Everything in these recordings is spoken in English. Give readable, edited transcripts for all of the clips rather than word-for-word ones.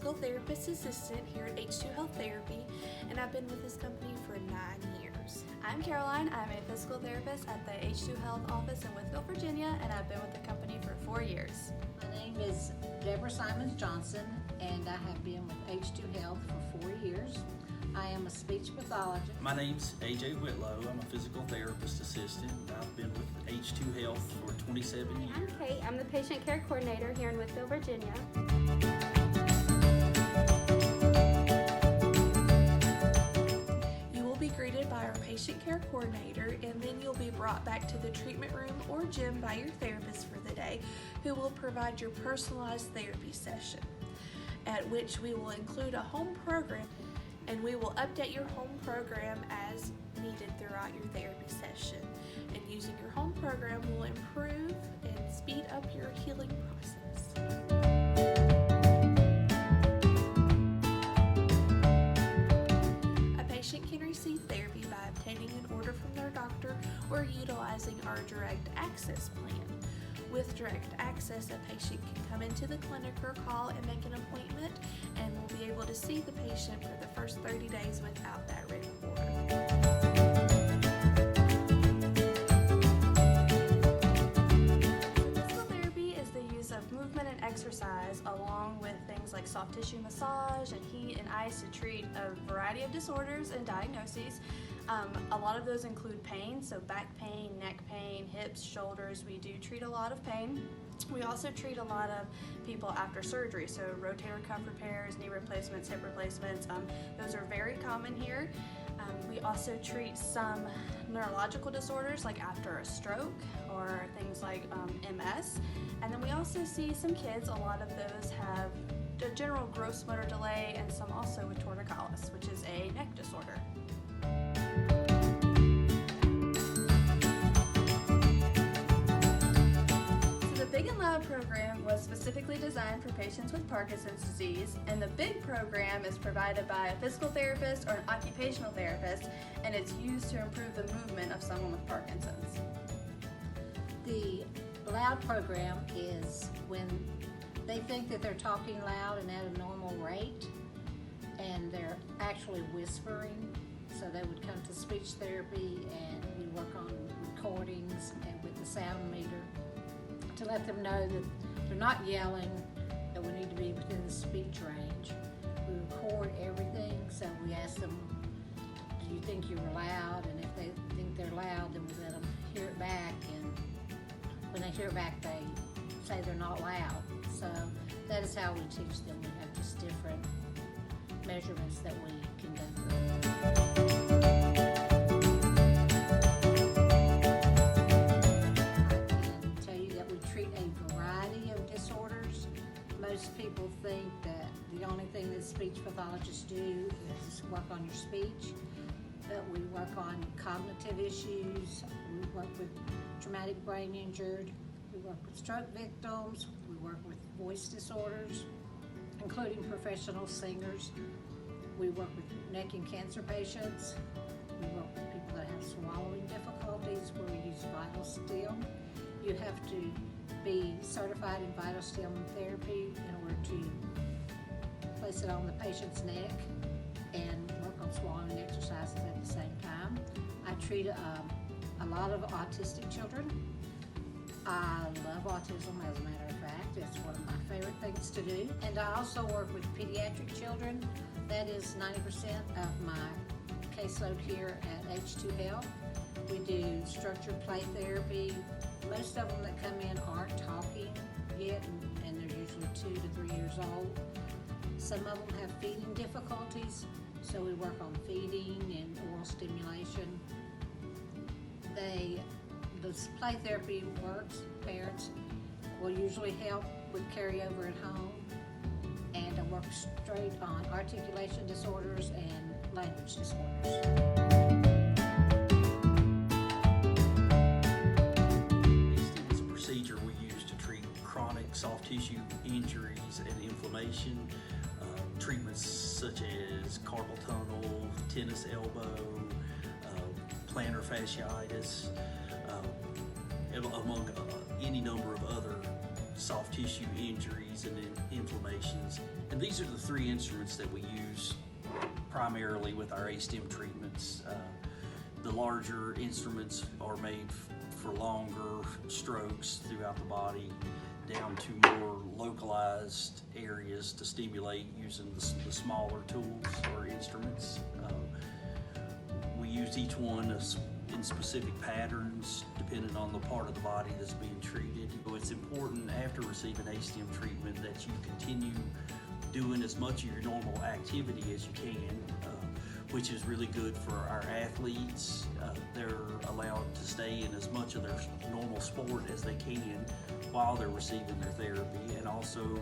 physical therapist assistant here at H2 Health Therapy, and I've been with this company for 9 years. I'm Caroline. I'm a physical therapist at the H2 Health office in Wytheville, Virginia, and I've been with the company for 4 years. My name is Deborah Simons Johnson, and I have been with H2 Health for 4 years. I am a speech pathologist. My name's AJ Whitlow. I'm a physical therapist assistant. I've been with H2 Health for 27 years. I'm Kate. I'm the patient care coordinator here in Wytheville, Virginia. You will be greeted by our patient care coordinator, and then you'll be brought back to the treatment room or gym by your therapist for the day, who will provide your personalized therapy session, at which we will include a home program, and we will update your home program as needed throughout your therapy session. And using your home program will improve and speed up your healing process. A patient can receive therapy by obtaining an order from their doctor or utilizing our direct access plan. With direct access, a patient can come into the clinic or call and make an appointment, and will be able to see the patient for the first 30 days without that written order. Physical therapy is the use of movement and exercise along with things like soft tissue massage and heat and ice to treat a variety of disorders and diagnoses. A lot of those include pain, so back pain, neck pain, hips, shoulders. We do treat a lot of pain. We also treat a lot of people after surgery, so rotator cuff repairs, knee replacements, hip replacements. Those are very common here. We also treat some neurological disorders like after a stroke or things like MS. And then we also see some kids, a lot of those have a general gross motor delay, and some also with torticollis, which is a neck disorder. Big and Loud program was specifically designed for patients with Parkinson's disease, and the BIG program is provided by a physical therapist or an occupational therapist, and it's used to improve the movement of someone with Parkinson's. The loud program is when they think that they're talking loud and at a normal rate, and they're actually whispering. So they would come to speech therapy, and we work on recordings and with the sound meter to let them know that they're not yelling, that we need to be within the speech range. We record everything, so we ask them, do you think you're loud? And if they think they're loud, then we let them hear it back, and when they hear it back, they say they're not loud. So that is how we teach them. We have just different measurements that we can go through. Most people think that the only thing that speech pathologists do is work on your speech, but we work on cognitive issues, we work with traumatic brain injured, we work with stroke victims, we work with voice disorders, including professional singers, we work with neck and cancer patients, we work with people that have swallowing difficulties where we use VitalStim. You have to be certified in VitalStim therapy in order to place it on the patient's neck and work on swallowing exercises at the same time. I treat a lot of autistic children. I love autism, as a matter of fact. It's one of my favorite things to do. And I also work with pediatric children. That is 90% of my caseload here at H2 Health. We do structured play therapy. Most of them that come in aren't talking yet, and they're usually 2 to 3 years old. Some of them have feeding difficulties, so we work on feeding and oral stimulation. The play therapy works. Parents will usually help with carryover at home, and I work straight on articulation disorders and language disorders. Soft tissue injuries and inflammation, treatments such as carpal tunnel, tennis elbow, plantar fasciitis, among any number of other soft tissue injuries and inflammations. And these are the 3 instruments that we use primarily with our ASTYM treatments. The larger instruments are made for longer strokes throughout the body, down to more localized areas to stimulate using the smaller tools or instruments. We use each one in specific patterns depending on the part of the body that's being treated. It's important after receiving ASTYM treatment that you continue doing as much of your normal activity as you can, which is really good for our athletes. They're allowed to stay in as much of their normal sport as they can while they're receiving their therapy, and also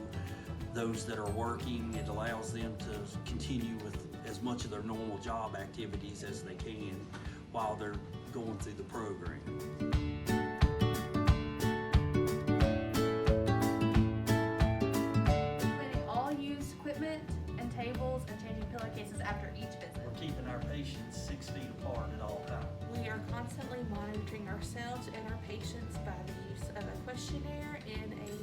those that are working, it allows them to continue with as much of their normal job activities as they can while they're going through the program. Cleaning all used equipment and tables and changing pillowcases after each visit. We're keeping our patients 6 feet apart at all times. We are constantly monitoring ourselves and our patients by the use of a questionnaire and a